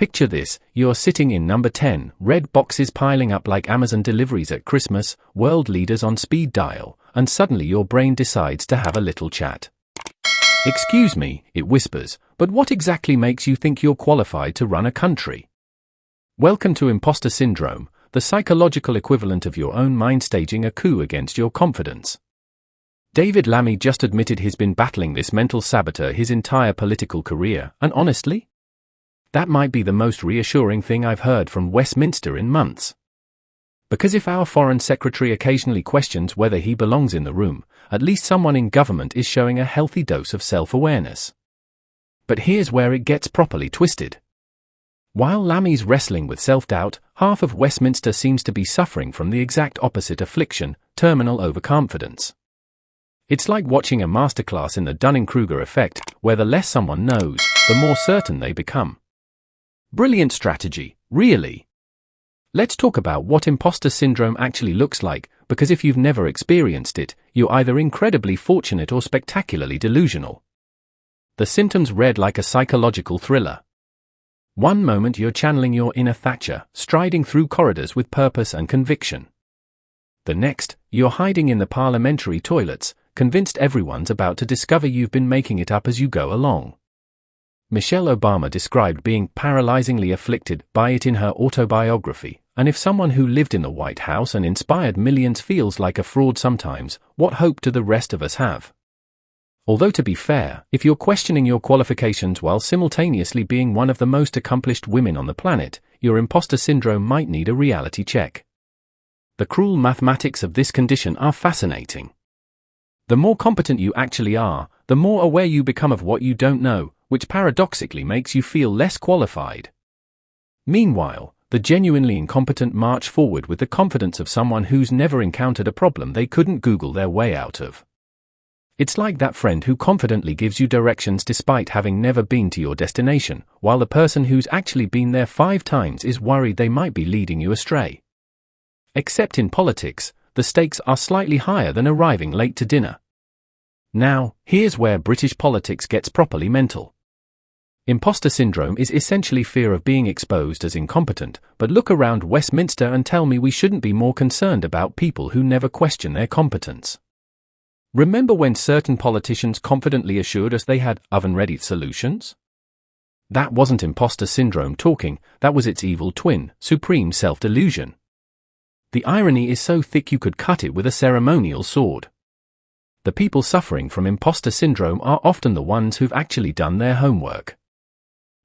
Picture this: you're sitting in number 10, red boxes piling up like Amazon deliveries at Christmas, world leaders on speed dial, and suddenly your brain decides to have a little chat. "Excuse me," it whispers, "but what exactly makes you think you're qualified to run a country?" Welcome to imposter syndrome, the psychological equivalent of your own mind staging a coup against your confidence. David Lammy just admitted he's been battling this mental saboteur his entire political career, and honestly, that might be the most reassuring thing I've heard from Westminster in months. Because if our Foreign Secretary occasionally questions whether he belongs in the room, at least someone in government is showing a healthy dose of self-awareness. But here's where it gets properly twisted. While Lammy's wrestling with self-doubt, half of Westminster seems to be suffering from the exact opposite affliction: terminal overconfidence. It's like watching a masterclass in the Dunning-Kruger effect, where the less someone knows, the more certain they become. Brilliant strategy, really. Let's talk about what imposter syndrome actually looks like, because if you've never experienced it, you're either incredibly fortunate or spectacularly delusional. The symptoms read like a psychological thriller. One moment you're channeling your inner Thatcher, striding through corridors with purpose and conviction. The next, you're hiding in the parliamentary toilets, convinced everyone's about to discover you've been making it up as you go along. Michelle Obama described being paralyzingly afflicted by it in her autobiography, and if someone who lived in the White House and inspired millions feels like a fraud sometimes, what hope do the rest of us have? Although to be fair, if you're questioning your qualifications while simultaneously being one of the most accomplished women on the planet, your imposter syndrome might need a reality check. The cruel mathematics of this condition are fascinating. The more competent you actually are, the more aware you become of what you don't know, which paradoxically makes you feel less qualified. Meanwhile, the genuinely incompetent march forward with the confidence of someone who's never encountered a problem they couldn't Google their way out of. It's like that friend who confidently gives you directions despite having never been to your destination, while the person who's actually been there 5 times is worried they might be leading you astray. Except in politics, the stakes are slightly higher than arriving late to dinner. Now, here's where British politics gets properly mental. Imposter syndrome is essentially fear of being exposed as incompetent, but look around Westminster and tell me we shouldn't be more concerned about people who never question their competence. Remember when certain politicians confidently assured us they had oven-ready solutions? That wasn't imposter syndrome talking, that was its evil twin, supreme self-delusion. The irony is so thick you could cut it with a ceremonial sword. The people suffering from imposter syndrome are often the ones who've actually done their homework.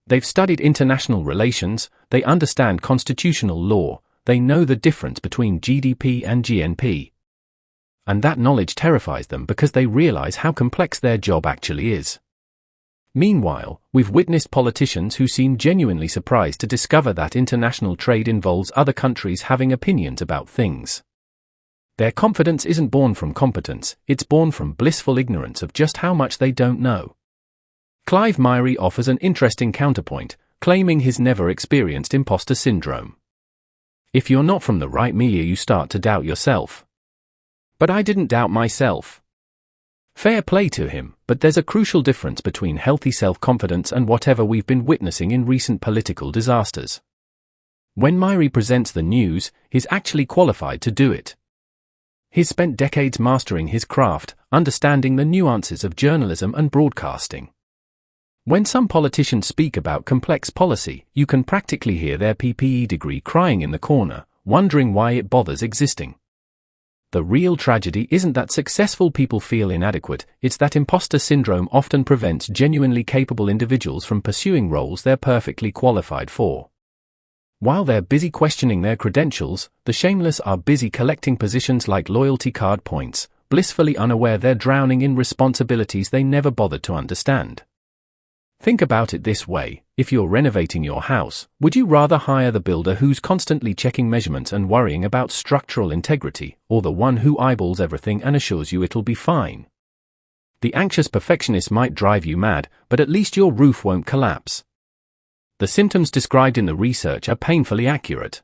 They've studied international relations, they understand constitutional law, they know the difference between GDP and GNP. And that knowledge terrifies them because they realize how complex their job actually is. Meanwhile, we've witnessed politicians who seem genuinely surprised to discover that international trade involves other countries having opinions about things. Their confidence isn't born from competence, it's born from blissful ignorance of just how much they don't know. Clive Myrie offers an interesting counterpoint, claiming he's never experienced imposter syndrome. If you're not from the right milieu, you start to doubt yourself. But I didn't doubt myself. Fair play to him, but there's a crucial difference between healthy self-confidence and whatever we've been witnessing in recent political disasters. When Myrie presents the news, he's actually qualified to do it. He's spent decades mastering his craft, understanding the nuances of journalism and broadcasting. When some politicians speak about complex policy, you can practically hear their PPE degree crying in the corner, wondering why it bothers existing. The real tragedy isn't that successful people feel inadequate, it's that imposter syndrome often prevents genuinely capable individuals from pursuing roles they're perfectly qualified for. While they're busy questioning their credentials, the shameless are busy collecting positions like loyalty card points, blissfully unaware they're drowning in responsibilities they never bothered to understand. Think about it this way: if you're renovating your house, would you rather hire the builder who's constantly checking measurements and worrying about structural integrity, or the one who eyeballs everything and assures you it'll be fine? The anxious perfectionist might drive you mad, but at least your roof won't collapse. The symptoms described in the research are painfully accurate.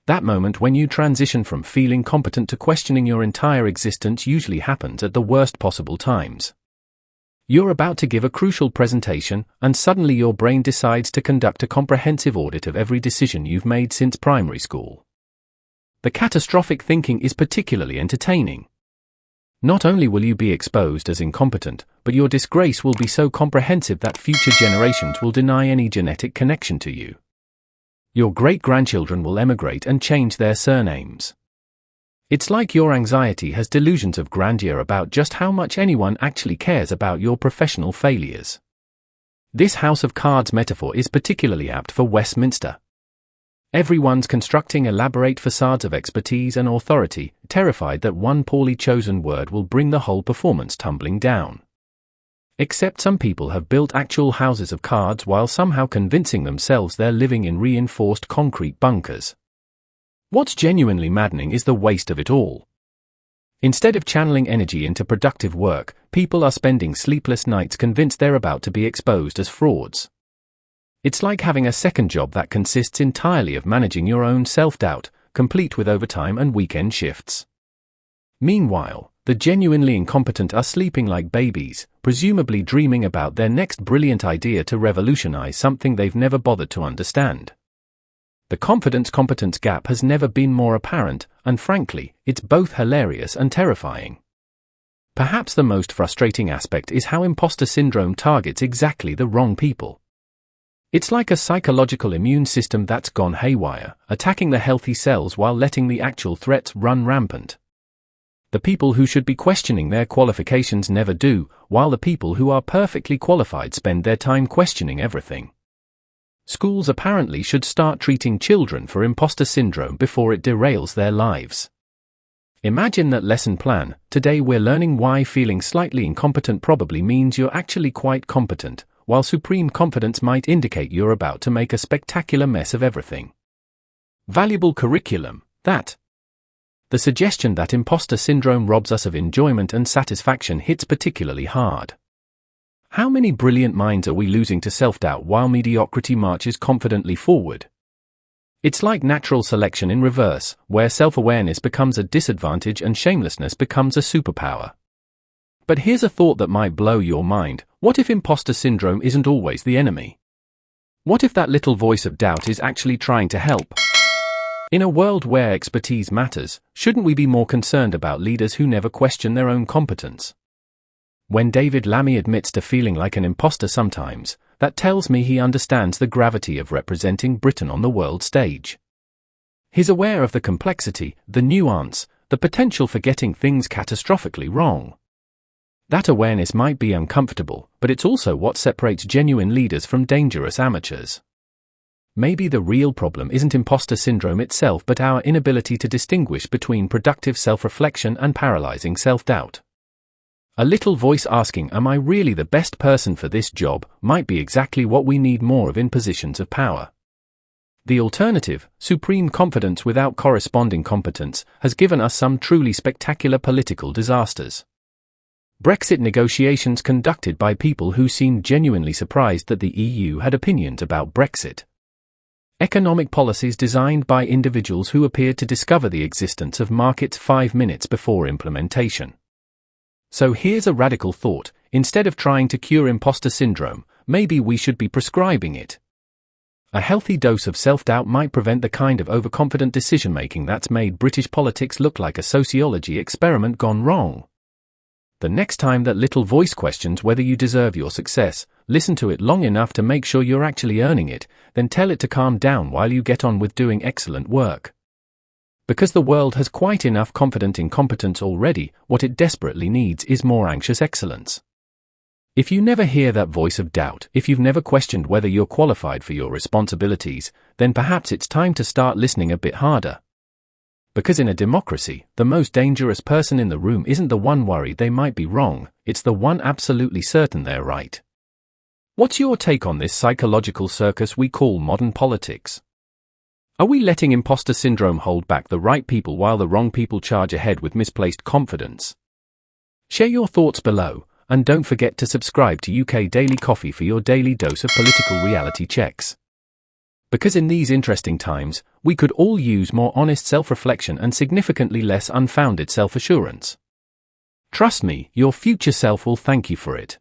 That moment when you transition from feeling competent to questioning your entire existence usually happens at the worst possible times. You're about to give a crucial presentation, and suddenly your brain decides to conduct a comprehensive audit of every decision you've made since primary school. The catastrophic thinking is particularly entertaining. Not only will you be exposed as incompetent, but your disgrace will be so comprehensive that future generations will deny any genetic connection to you. Your great-grandchildren will emigrate and change their surnames. It's like your anxiety has delusions of grandeur about just how much anyone actually cares about your professional failures. This house of cards metaphor is particularly apt for Westminster. Everyone's constructing elaborate facades of expertise and authority, terrified that one poorly chosen word will bring the whole performance tumbling down. Except some people have built actual houses of cards while somehow convincing themselves they're living in reinforced concrete bunkers. What's genuinely maddening is the waste of it all. Instead of channeling energy into productive work, people are spending sleepless nights convinced they're about to be exposed as frauds. It's like having a second job that consists entirely of managing your own self-doubt, complete with overtime and weekend shifts. Meanwhile, the genuinely incompetent are sleeping like babies, presumably dreaming about their next brilliant idea to revolutionize something they've never bothered to understand. The confidence-competence gap has never been more apparent, and frankly, it's both hilarious and terrifying. Perhaps the most frustrating aspect is how imposter syndrome targets exactly the wrong people. It's like a psychological immune system that's gone haywire, attacking the healthy cells while letting the actual threats run rampant. The people who should be questioning their qualifications never do, while the people who are perfectly qualified spend their time questioning everything. Schools apparently should start treating children for imposter syndrome before it derails their lives. Imagine that lesson plan. Today we're learning why feeling slightly incompetent probably means you're actually quite competent, while supreme confidence might indicate you're about to make a spectacular mess of everything. Valuable curriculum, that. The suggestion that imposter syndrome robs us of enjoyment and satisfaction hits particularly hard. How many brilliant minds are we losing to self-doubt while mediocrity marches confidently forward? It's like natural selection in reverse, where self-awareness becomes a disadvantage and shamelessness becomes a superpower. But here's a thought that might blow your mind. What if imposter syndrome isn't always the enemy? What if that little voice of doubt is actually trying to help? In a world where expertise matters, shouldn't we be more concerned about leaders who never question their own competence? When David Lammy admits to feeling like an imposter sometimes, that tells me he understands the gravity of representing Britain on the world stage. He's aware of the complexity, the nuance, the potential for getting things catastrophically wrong. That awareness might be uncomfortable, but it's also what separates genuine leaders from dangerous amateurs. Maybe the real problem isn't imposter syndrome itself but our inability to distinguish between productive self-reflection and paralyzing self-doubt. A little voice asking, "Am I really the best person for this job?" might be exactly what we need more of in positions of power. The alternative, supreme confidence without corresponding competence, has given us some truly spectacular political disasters. Brexit negotiations conducted by people who seemed genuinely surprised that the EU had opinions about Brexit. Economic policies designed by individuals who appeared to discover the existence of markets 5 minutes before implementation. So here's a radical thought: instead of trying to cure imposter syndrome, maybe we should be prescribing it. A healthy dose of self-doubt might prevent the kind of overconfident decision-making that's made British politics look like a sociology experiment gone wrong. The next time that little voice questions whether you deserve your success, listen to it long enough to make sure you're actually earning it, then tell it to calm down while you get on with doing excellent work. Because the world has quite enough confident incompetence already, what it desperately needs is more anxious excellence. If you never hear that voice of doubt, if you've never questioned whether you're qualified for your responsibilities, then perhaps it's time to start listening a bit harder. Because in a democracy, the most dangerous person in the room isn't the one worried they might be wrong, it's the one absolutely certain they're right. What's your take on this psychological circus we call modern politics? Are we letting imposter syndrome hold back the right people while the wrong people charge ahead with misplaced confidence? Share your thoughts below, and don't forget to subscribe to UK Daily Coffee for your daily dose of political reality checks. Because in these interesting times, we could all use more honest self-reflection and significantly less unfounded self-assurance. Trust me, your future self will thank you for it.